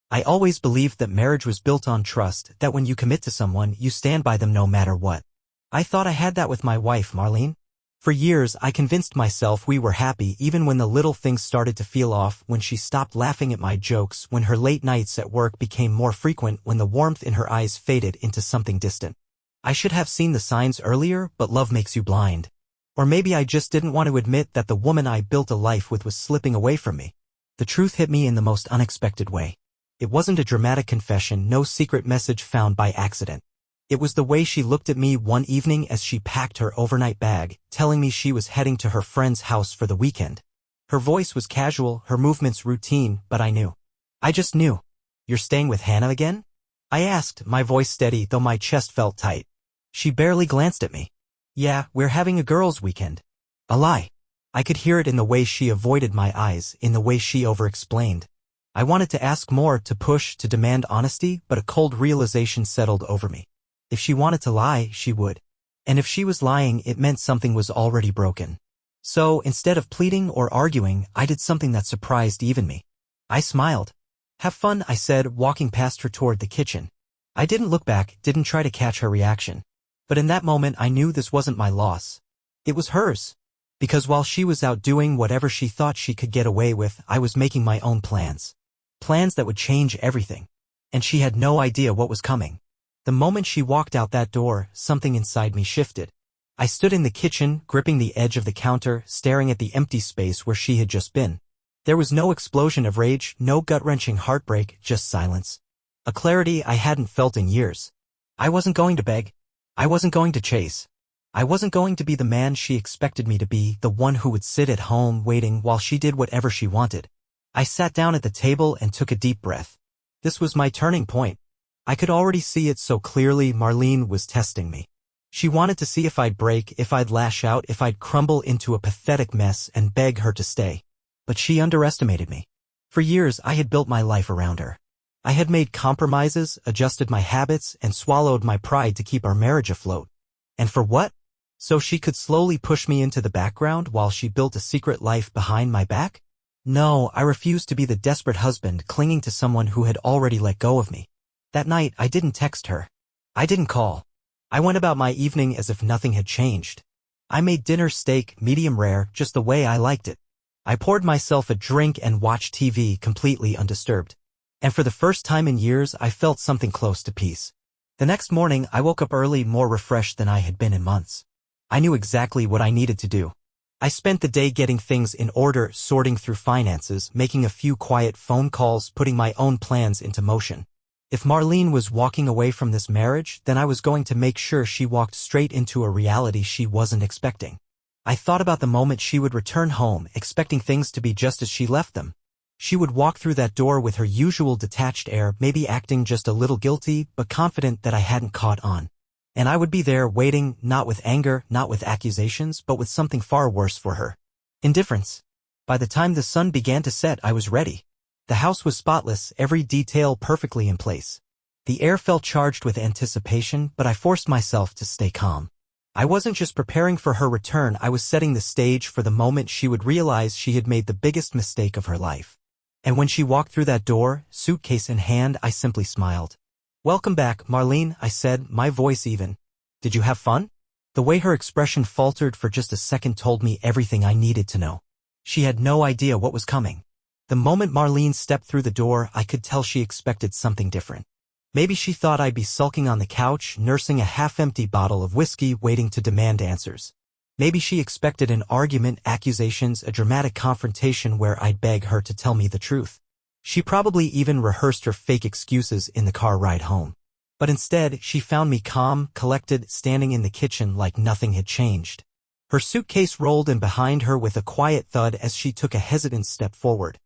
I always believed that marriage was built on trust, that when you commit to someone, you stand by them no matter what. I thought I had that with my wife, Marlene. For years, I convinced myself we were happy even when the little things started to feel off, when she stopped laughing at my jokes, when her late nights at work became more frequent, when the warmth in her eyes faded into something distant. I should have seen the signs earlier, but love makes you blind. Or maybe I just didn't want to admit that the woman I built a life with was slipping away from me. The truth hit me in the most unexpected way. It wasn't a dramatic confession, no secret message found by accident. It was the way she looked at me one evening as she packed her overnight bag, telling me she was heading to her friend's house for the weekend. Her voice was casual, her movements routine, but I knew. I just knew. "You're staying with Hannah again?" I asked, my voice steady though my chest felt tight. She barely glanced at me. "Yeah, we're having a girls' weekend." A lie. I could hear it in the way she avoided my eyes, in the way she over-explained. I wanted to ask more, to push, to demand honesty, but a cold realization settled over me. If she wanted to lie, she would. And if she was lying, it meant something was already broken. So, instead of pleading or arguing, I did something that surprised even me. I smiled. "Have fun," I said, walking past her toward the kitchen. I didn't look back, didn't try to catch her reaction. But in that moment I knew this wasn't my loss. It was hers. Because while she was out doing whatever she thought she could get away with, I was making my own plans. Plans that would change everything. And she had no idea what was coming. The moment she walked out that door, something inside me shifted. I stood in the kitchen, gripping the edge of the counter, staring at the empty space where she had just been. There was no explosion of rage, no gut-wrenching heartbreak, just silence. A clarity I hadn't felt in years. I wasn't going to beg. I wasn't going to chase. I wasn't going to be the man she expected me to be, the one who would sit at home waiting while she did whatever she wanted. I sat down at the table and took a deep breath. This was my turning point. I could already see it so clearly. Marlene was testing me. She wanted to see if I'd break, if I'd lash out, if I'd crumble into a pathetic mess and beg her to stay. But she underestimated me. For years I had built my life around her. I had made compromises, adjusted my habits, and swallowed my pride to keep our marriage afloat. And for what? So she could slowly push me into the background while she built a secret life behind my back? No, I refused to be the desperate husband clinging to someone who had already let go of me. That night, I didn't text her. I didn't call. I went about my evening as if nothing had changed. I made dinner steak, medium rare, just the way I liked it. I poured myself a drink and watched TV completely undisturbed. And for the first time in years, I felt something close to peace. The next morning, I woke up early, more refreshed than I had been in months. I knew exactly what I needed to do. I spent the day getting things in order, sorting through finances, making a few quiet phone calls, putting my own plans into motion. If Marlene was walking away from this marriage, then I was going to make sure she walked straight into a reality she wasn't expecting. I thought about the moment she would return home, expecting things to be just as she left them. She would walk through that door with her usual detached air, maybe acting just a little guilty, but confident that I hadn't caught on. And I would be there waiting, not with anger, not with accusations, but with something far worse for her. Indifference. By the time the sun began to set, I was ready. The house was spotless, every detail perfectly in place. The air felt charged with anticipation, but I forced myself to stay calm. I wasn't just preparing for her return, I was setting the stage for the moment she would realize she had made the biggest mistake of her life. And when she walked through that door, suitcase in hand, I simply smiled. "Welcome back, Marlene," I said, my voice even. "Did you have fun?" The way her expression faltered for just a second told me everything I needed to know. She had no idea what was coming. The moment Marlene stepped through the door, I could tell she expected something different. Maybe she thought I'd be sulking on the couch, nursing a half-empty bottle of whiskey, waiting to demand answers. Maybe she expected an argument, accusations, a dramatic confrontation where I'd beg her to tell me the truth. She probably even rehearsed her fake excuses in the car ride home. But instead, she found me calm, collected, standing in the kitchen like nothing had changed. Her suitcase rolled in behind her with a quiet thud as she took a hesitant step forward.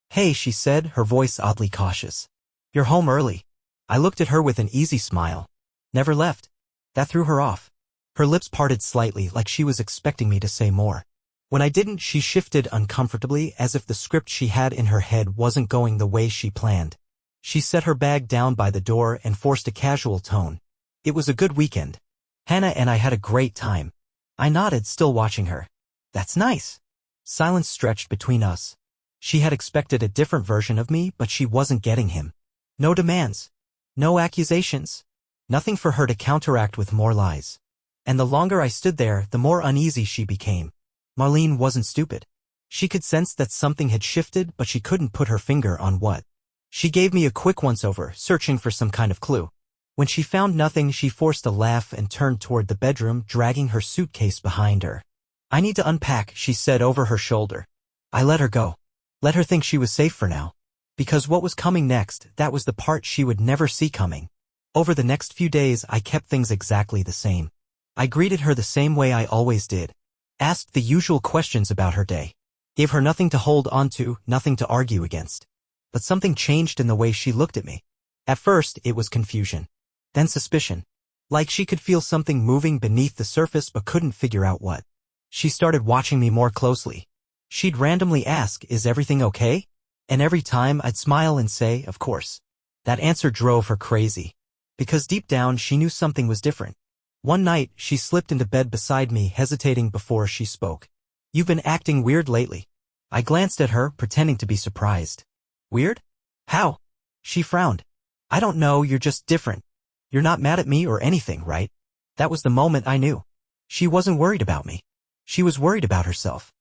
"Hey," she said, her voice oddly cautious. "You're home early." I looked at her with an easy smile. "Never left." That threw her off. Her lips parted slightly, like she was expecting me to say more. When I didn't, she shifted uncomfortably, as if the script she had in her head wasn't going the way she planned. She set her bag down by the door and forced a casual tone. "It was a good weekend. Hannah and I had a great time." I nodded, still watching her. "That's nice." Silence stretched between us. She had expected a different version of me, but she wasn't getting him. No demands. No accusations. Nothing for her to counteract with more lies. And the longer I stood there, the more uneasy she became. Marlene wasn't stupid. She could sense that something had shifted, but she couldn't put her finger on what. She gave me a quick once-over, searching for some kind of clue. When she found nothing, she forced a laugh and turned toward the bedroom, dragging her suitcase behind her. "I need to unpack," she said over her shoulder. I let her go. Let her think she was safe for now. Because what was coming next, that was the part she would never see coming. Over the next few days, I kept things exactly the same. I greeted her the same way I always did. Asked the usual questions about her day. Gave her nothing to hold on to, nothing to argue against. But something changed in the way she looked at me. At first, it was confusion. Then suspicion. Like she could feel something moving beneath the surface but couldn't figure out what. She started watching me more closely. She'd randomly ask, "Is everything okay?" And every time I'd smile and say, "Of course." That answer drove her crazy. Because deep down she knew something was different. One night, she slipped into bed beside me, hesitating before she spoke. "You've been acting weird lately." I glanced at her, pretending to be surprised. "Weird? How?" She frowned. "I don't know, you're just different. You're not mad at me or anything, right?" That was the moment I knew. She wasn't worried about me. She was worried about herself.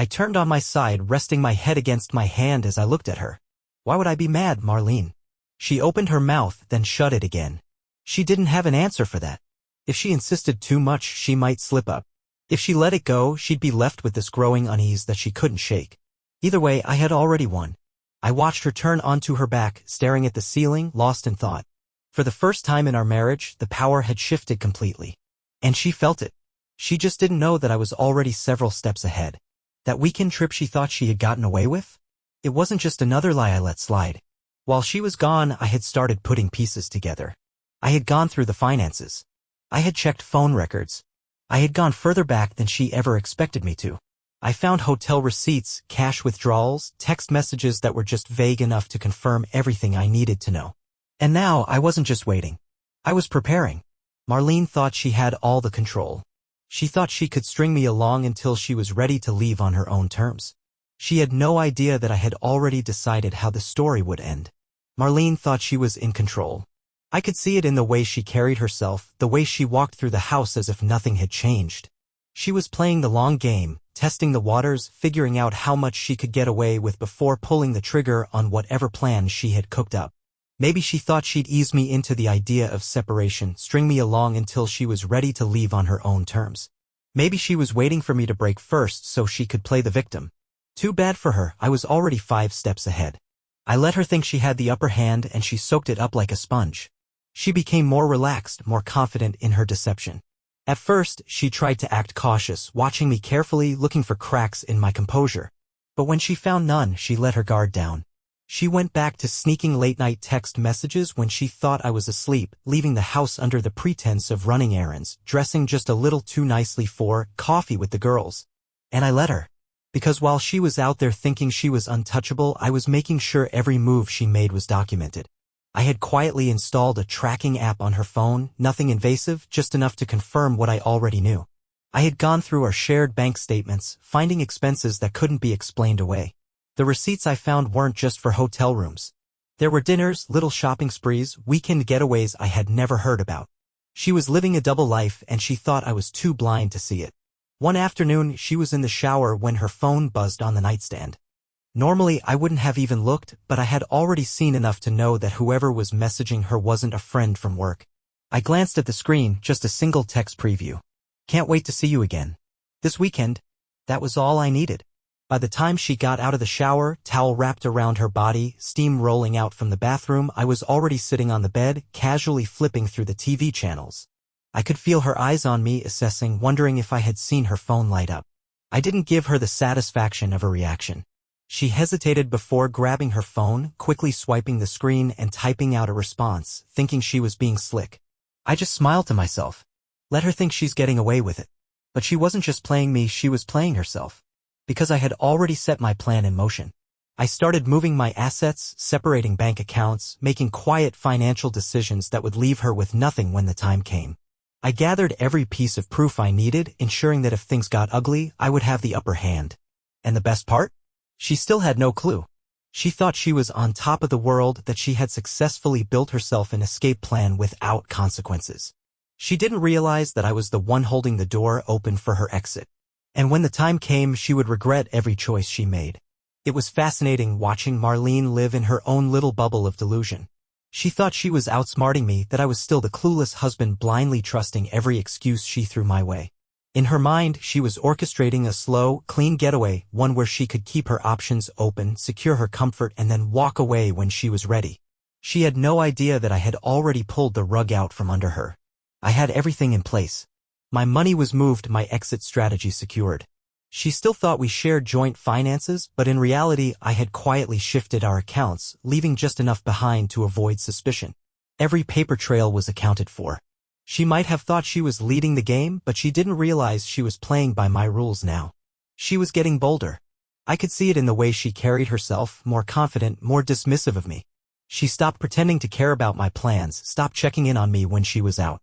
I turned on my side, resting my head against my hand as I looked at her. "Why would I be mad, Marlene?" She opened her mouth, then shut it again. She didn't have an answer for that. If she insisted too much, she might slip up. If she let it go, she'd be left with this growing unease that she couldn't shake. Either way, I had already won. I watched her turn onto her back, staring at the ceiling, lost in thought. For the first time in our marriage, the power had shifted completely. And she felt it. She just didn't know that I was already several steps ahead. That weekend trip she thought she had gotten away with? It wasn't just another lie I let slide. While she was gone, I had started putting pieces together. I had gone through the finances. I had checked phone records. I had gone further back than she ever expected me to. I found hotel receipts, cash withdrawals, text messages that were just vague enough to confirm everything I needed to know. And now I wasn't just waiting. I was preparing. Marlene thought she had all the control. She thought she could string me along until she was ready to leave on her own terms. She had no idea that I had already decided how the story would end. Marlene thought she was in control. I could see it in the way she carried herself, the way she walked through the house as if nothing had changed. She was playing the long game, testing the waters, figuring out how much she could get away with before pulling the trigger on whatever plan she had cooked up. Maybe she thought she'd ease me into the idea of separation, string me along until she was ready to leave on her own terms. Maybe she was waiting for me to break first so she could play the victim. Too bad for her, I was already 5 steps ahead. I let her think she had the upper hand and she soaked it up like a sponge. She became more relaxed, more confident in her deception. At first, she tried to act cautious, watching me carefully, looking for cracks in my composure. But when she found none, she let her guard down. She went back to sneaking late-night text messages when she thought I was asleep, leaving the house under the pretense of running errands, dressing just a little too nicely for coffee with the girls. And I let her. Because while she was out there thinking she was untouchable, I was making sure every move she made was documented. I had quietly installed a tracking app on her phone, nothing invasive, just enough to confirm what I already knew. I had gone through our shared bank statements, finding expenses that couldn't be explained away. The receipts I found weren't just for hotel rooms. There were dinners, little shopping sprees, weekend getaways I had never heard about. She was living a double life and she thought I was too blind to see it. One afternoon, she was in the shower when her phone buzzed on the nightstand. Normally, I wouldn't have even looked, but I had already seen enough to know that whoever was messaging her wasn't a friend from work. I glanced at the screen, just a single text preview. "Can't wait to see you again. This weekend." That was all I needed. By the time she got out of the shower, towel wrapped around her body, steam rolling out from the bathroom, I was already sitting on the bed, casually flipping through the TV channels. I could feel her eyes on me, assessing, wondering if I had seen her phone light up. I didn't give her the satisfaction of a reaction. She hesitated before grabbing her phone, quickly swiping the screen and typing out a response, thinking she was being slick. I just smiled to myself. Let her think she's getting away with it. But she wasn't just playing me, she was playing herself. Because I had already set my plan in motion. I started moving my assets, separating bank accounts, making quiet financial decisions that would leave her with nothing when the time came. I gathered every piece of proof I needed, ensuring that if things got ugly, I would have the upper hand. And the best part? She still had no clue. She thought she was on top of the world, that she had successfully built herself an escape plan without consequences. She didn't realize that I was the one holding the door open for her exit. And when the time came, she would regret every choice she made. It was fascinating watching Marlene live in her own little bubble of delusion. She thought she was outsmarting me, that I was still the clueless husband blindly trusting every excuse she threw my way. In her mind, she was orchestrating a slow, clean getaway, one where she could keep her options open, secure her comfort, and then walk away when she was ready. She had no idea that I had already pulled the rug out from under her. I had everything in place. My money was moved, my exit strategy secured. She still thought we shared joint finances, but in reality I had quietly shifted our accounts, leaving just enough behind to avoid suspicion. Every paper trail was accounted for. She might have thought she was leading the game, but she didn't realize she was playing by my rules now. She was getting bolder. I could see it in the way she carried herself, more confident, more dismissive of me. She stopped pretending to care about my plans, stopped checking in on me when she was out.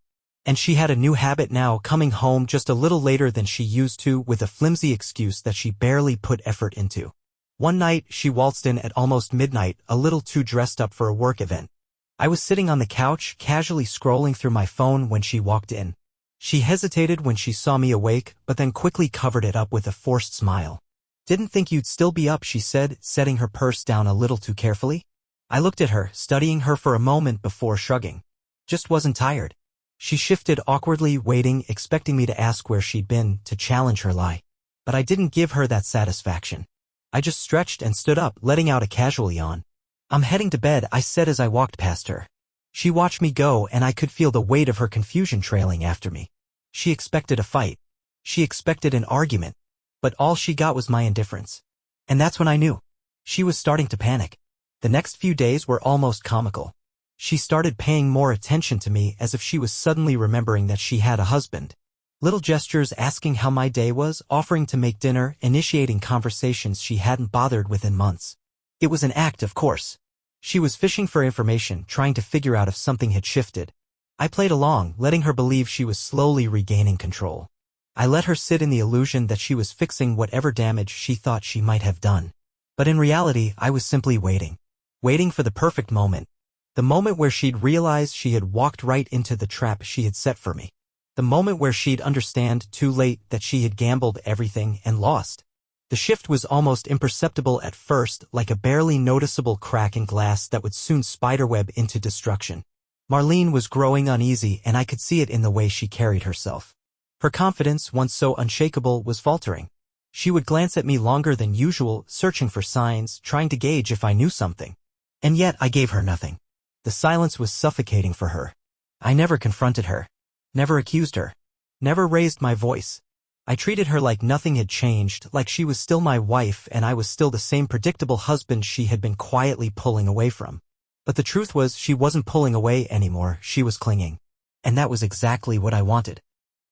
And she had a new habit now, coming home just a little later than she used to, with a flimsy excuse that she barely put effort into. One night, she waltzed in at almost midnight, a little too dressed up for a work event. I was sitting on the couch, casually scrolling through my phone when she walked in. She hesitated when she saw me awake, but then quickly covered it up with a forced smile. "Didn't think you'd still be up," she said, setting her purse down a little too carefully. I looked at her, studying her for a moment before shrugging. "Just wasn't tired." She shifted awkwardly, waiting, expecting me to ask where she'd been, to challenge her lie. But I didn't give her that satisfaction. I just stretched and stood up, letting out a casual yawn. "I'm heading to bed," I said as I walked past her. She watched me go, and I could feel the weight of her confusion trailing after me. She expected a fight. She expected an argument. But all she got was my indifference. And that's when I knew. She was starting to panic. The next few days were almost comical. She started paying more attention to me, as if she was suddenly remembering that she had a husband. Little gestures, asking how my day was, offering to make dinner, initiating conversations she hadn't bothered with in months. It was an act, of course. She was fishing for information, trying to figure out if something had shifted. I played along, letting her believe she was slowly regaining control. I let her sit in the illusion that she was fixing whatever damage she thought she might have done. But in reality, I was simply waiting. Waiting for the perfect moment. The moment where she'd realize she had walked right into the trap she had set for me. The moment where she'd understand, too late, that she had gambled everything and lost. The shift was almost imperceptible at first, like a barely noticeable crack in glass that would soon spiderweb into destruction. Marlene was growing uneasy, and I could see it in the way she carried herself. Her confidence, once so unshakable, was faltering. She would glance at me longer than usual, searching for signs, trying to gauge if I knew something. And yet I gave her nothing. The silence was suffocating for her. I never confronted her. Never accused her. Never raised my voice. I treated her like nothing had changed, like she was still my wife and I was still the same predictable husband she had been quietly pulling away from. But the truth was, she wasn't pulling away anymore, she was clinging. And that was exactly what I wanted.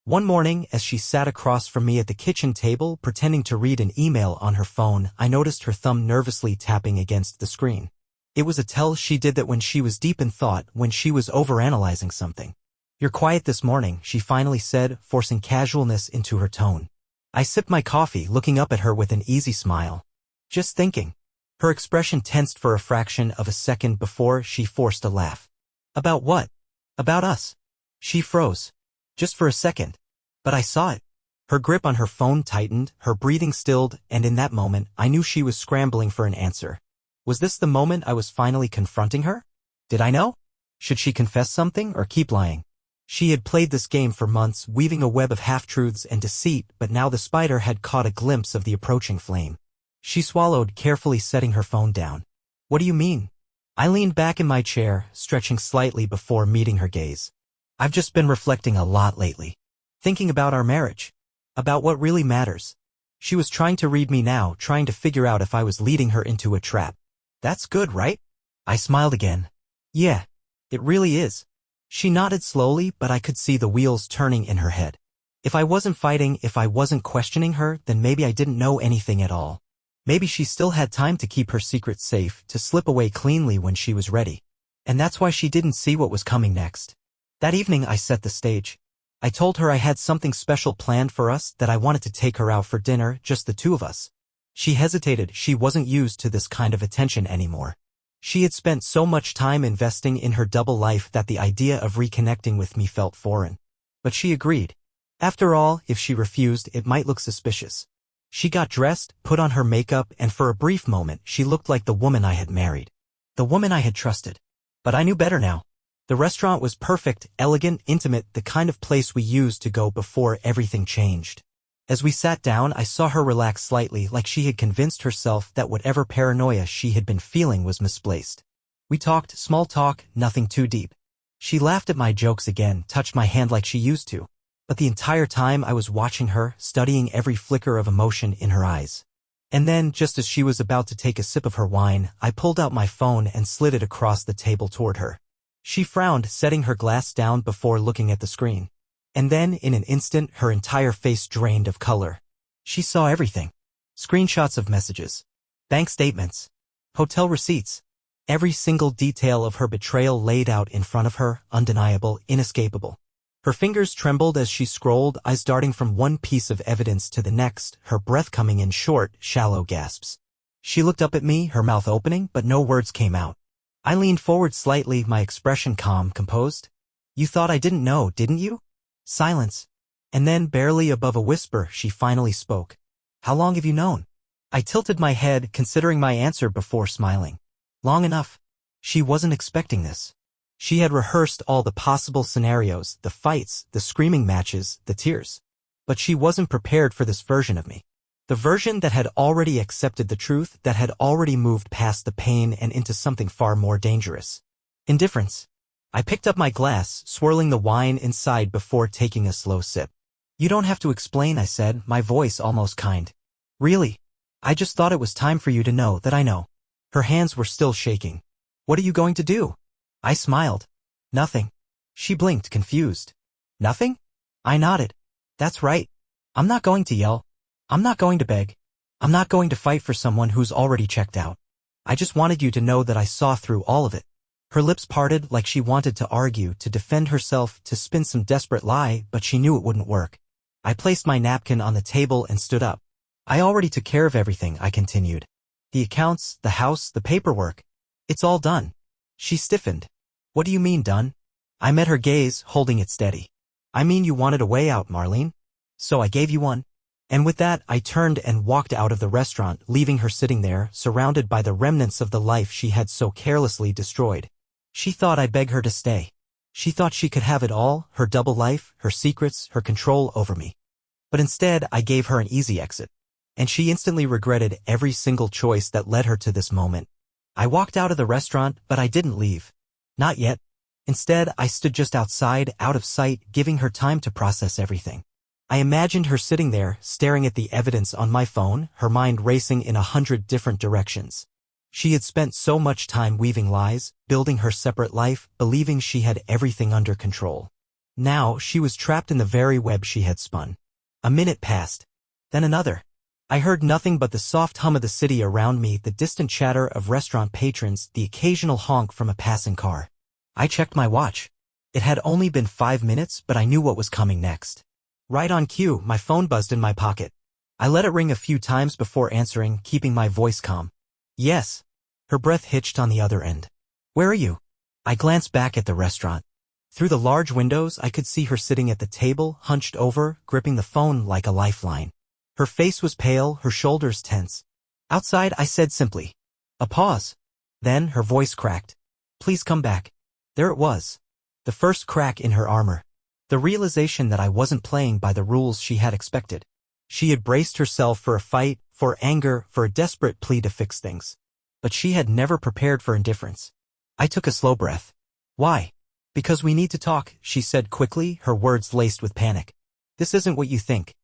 One morning, as she sat across from me at the kitchen table, pretending to read an email on her phone, I noticed her thumb nervously tapping against the screen. It was a tell she did that when she was deep in thought, when she was overanalyzing something. "You're quiet this morning," she finally said, forcing casualness into her tone. I sipped my coffee, looking up at her with an easy smile. "Just thinking." Her expression tensed for a fraction of a second before she forced a laugh. "About what?" "About us." She froze. Just for a second. But I saw it. Her grip on her phone tightened, her breathing stilled, and in that moment, I knew she was scrambling for an answer. Was this the moment I was finally confronting her? Did I know? Should she confess something or keep lying? She had played this game for months, weaving a web of half-truths and deceit, but now the spider had caught a glimpse of the approaching flame. She swallowed, carefully setting her phone down. "What do you mean?" I leaned back in my chair, stretching slightly before meeting her gaze. "I've just been reflecting a lot lately. Thinking about our marriage. About what really matters." She was trying to read me now, trying to figure out if I was leading her into a trap. "That's good, right?" I smiled again. "Yeah, it really is." She nodded slowly, but I could see the wheels turning in her head. If I wasn't fighting, if I wasn't questioning her, then maybe I didn't know anything at all. Maybe she still had time to keep her secret safe, to slip away cleanly when she was ready. And that's why she didn't see what was coming next. That evening I set the stage. I told her I had something special planned for us, that I wanted to take her out for dinner, just the two of us. She hesitated. She wasn't used to this kind of attention anymore. She had spent so much time investing in her double life that the idea of reconnecting with me felt foreign. But she agreed. After all, if she refused, it might look suspicious. She got dressed, put on her makeup, and for a brief moment, she looked like the woman I had married. The woman I had trusted. But I knew better now. The restaurant was perfect, elegant, intimate, the kind of place we used to go before everything changed. As we sat down, I saw her relax slightly, like she had convinced herself that whatever paranoia she had been feeling was misplaced. We talked, small talk, nothing too deep. She laughed at my jokes again, touched my hand like she used to. But the entire time I was watching her, studying every flicker of emotion in her eyes. And then, just as she was about to take a sip of her wine, I pulled out my phone and slid it across the table toward her. She frowned, setting her glass down before looking at the screen. And then, in an instant, her entire face drained of color. She saw everything. Screenshots of messages. Bank statements. Hotel receipts. Every single detail of her betrayal laid out in front of her, undeniable, inescapable. Her fingers trembled as she scrolled, eyes darting from one piece of evidence to the next, her breath coming in short, shallow gasps. She looked up at me, her mouth opening, but no words came out. I leaned forward slightly, my expression calm, composed. "You thought I didn't know, didn't you?" Silence. And then, barely above a whisper, she finally spoke. "How long have you known?" I tilted my head, considering my answer before smiling. "Long enough." She wasn't expecting this. She had rehearsed all the possible scenarios, the fights, the screaming matches, the tears. But she wasn't prepared for this version of me. The version that had already accepted the truth, that had already moved past the pain and into something far more dangerous. Indifference. I picked up my glass, swirling the wine inside before taking a slow sip. "You don't have to explain," I said, my voice almost kind. "Really? I just thought it was time for you to know that I know." Her hands were still shaking. "What are you going to do?" I smiled. "Nothing." She blinked, confused. "Nothing?" I nodded. "That's right. I'm not going to yell. I'm not going to beg. I'm not going to fight for someone who's already checked out. I just wanted you to know that I saw through all of it." Her lips parted like she wanted to argue, to defend herself, to spin some desperate lie, but she knew it wouldn't work. I placed my napkin on the table and stood up. "I already took care of everything," I continued. "The accounts, the house, the paperwork. It's all done." She stiffened. "What do you mean done?" I met her gaze, holding it steady. "I mean you wanted a way out, Marlene. So I gave you one." And with that, I turned and walked out of the restaurant, leaving her sitting there, surrounded by the remnants of the life she had so carelessly destroyed. She thought I'd beg her to stay. She thought she could have it all, her double life, her secrets, her control over me. But instead, I gave her an easy exit. And she instantly regretted every single choice that led her to this moment. I walked out of the restaurant, but I didn't leave. Not yet. Instead, I stood just outside, out of sight, giving her time to process everything. I imagined her sitting there, staring at the evidence on my phone, her mind racing in 100 different directions. She had spent so much time weaving lies, building her separate life, believing she had everything under control. Now, she was trapped in the very web she had spun. A minute passed. Then another. I heard nothing but the soft hum of the city around me, the distant chatter of restaurant patrons, the occasional honk from a passing car. I checked my watch. It had only been 5 minutes, but I knew what was coming next. Right on cue, my phone buzzed in my pocket. I let it ring a few times before answering, keeping my voice calm. "Yes." Her breath hitched on the other end. "Where are you?" I glanced back at the restaurant. Through the large windows, I could see her sitting at the table, hunched over, gripping the phone like a lifeline. Her face was pale, her shoulders tense. "Outside," I said simply. A pause. Then her voice cracked. "Please come back." There it was. The first crack in her armor. The realization that I wasn't playing by the rules she had expected. She had braced herself for a fight, for anger, for a desperate plea to fix things. But she had never prepared for indifference. I took a slow breath. "Why?" "Because we need to talk," she said quickly, her words laced with panic. "This isn't what you think."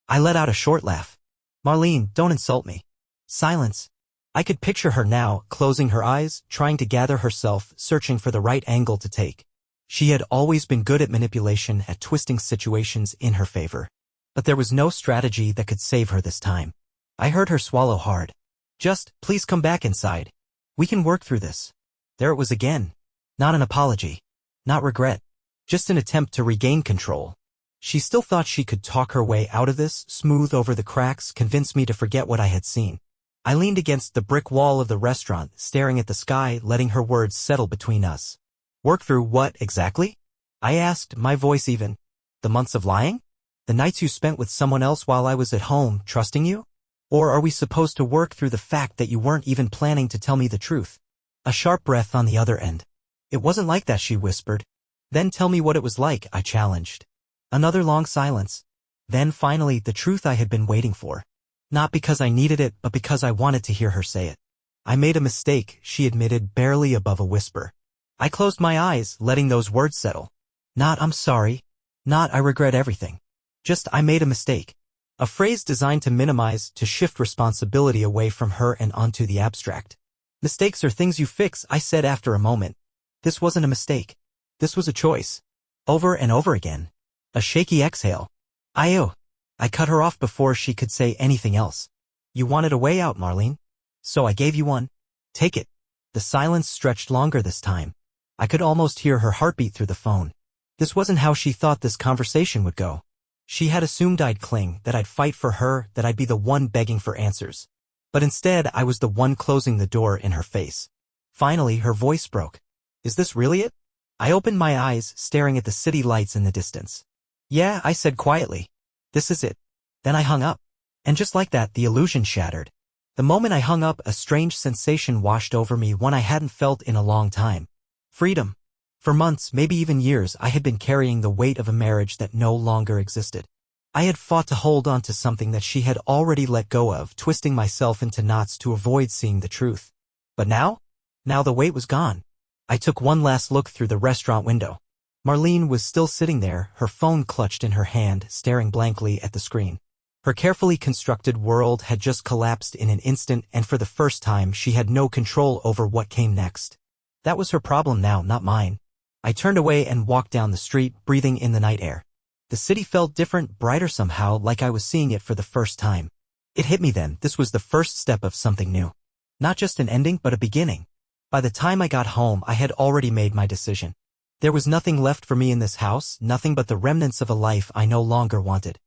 I let out a short laugh. "Marlene, don't insult me." Silence. I could picture her now, closing her eyes, trying to gather herself, searching for the right angle to take. She had always been good at manipulation, at twisting situations in her favor. But there was no strategy that could save her this time. I heard her swallow hard. "Just, please come back inside. We can work through this." There it was again. Not an apology. Not regret. Just an attempt to regain control. She still thought she could talk her way out of this, smooth over the cracks, convince me to forget what I had seen. I leaned against the brick wall of the restaurant, staring at the sky, letting her words settle between us. Work through what, exactly? I asked, my voice even. The months of lying? The nights you spent with someone else while I was at home, trusting you? Or are we supposed to work through the fact that you weren't even planning to tell me the truth? A sharp breath on the other end. It wasn't like that, she whispered. Then tell me what it was like, I challenged. Another long silence. Then finally, the truth I had been waiting for. Not because I needed it, but because I wanted to hear her say it. I made a mistake, she admitted, barely above a whisper. I closed my eyes, letting those words settle. Not I'm sorry. Not I regret everything. Just I made a mistake. A phrase designed to minimize, to shift responsibility away from her and onto the abstract. Mistakes are things you fix, I said after a moment. This wasn't a mistake. This was a choice. Over and over again. A shaky exhale. I cut her off before she could say anything else. You wanted a way out, Marlene. So I gave you one. Take it. The silence stretched longer this time. I could almost hear her heartbeat through the phone. This wasn't how she thought this conversation would go. She had assumed I'd cling, that I'd fight for her, that I'd be the one begging for answers. But instead, I was the one closing the door in her face. Finally, her voice broke. Is this really it? I opened my eyes, staring at the city lights in the distance. Yeah, I said quietly. This is it. Then I hung up. And just like that, the illusion shattered. The moment I hung up, a strange sensation washed over me, one I hadn't felt in a long time. Freedom. For months, maybe even years, I had been carrying the weight of a marriage that no longer existed. I had fought to hold on to something that she had already let go of, twisting myself into knots to avoid seeing the truth. But now the weight was gone. I took one last look through the restaurant window. Marlene was still sitting there, her phone clutched in her hand, staring blankly at the screen. Her carefully constructed world had just collapsed in an instant, and for the first time she had no control over what came next. That was her problem now, not mine. I turned away and walked down the street, breathing in the night air. The city felt different, brighter somehow, like I was seeing it for the first time. It hit me then, this was the first step of something new. Not just an ending, but a beginning. By the time I got home, I had already made my decision. There was nothing left for me in this house, nothing but the remnants of a life I no longer wanted.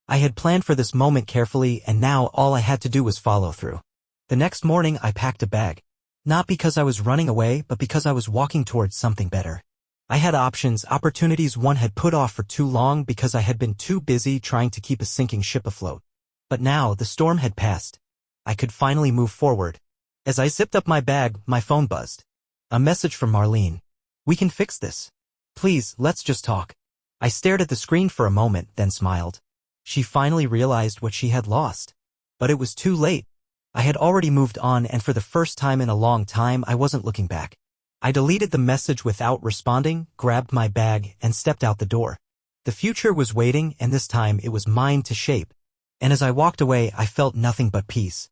I had planned for this moment carefully, and now all I had to do was follow through. The next morning I packed a bag. Not because I was running away, but because I was walking towards something better. I had options, opportunities one had put off for too long because I had been too busy trying to keep a sinking ship afloat. But now the storm had passed. I could finally move forward. As I zipped up my bag, my phone buzzed. A message from Marlene. We can fix this. Please, let's just talk. I stared at the screen for a moment, then smiled. She finally realized what she had lost. But it was too late. I had already moved on, and for the first time in a long time, I wasn't looking back. I deleted the message without responding, grabbed my bag, and stepped out the door. The future was waiting, and this time it was mine to shape. And as I walked away, I felt nothing but peace.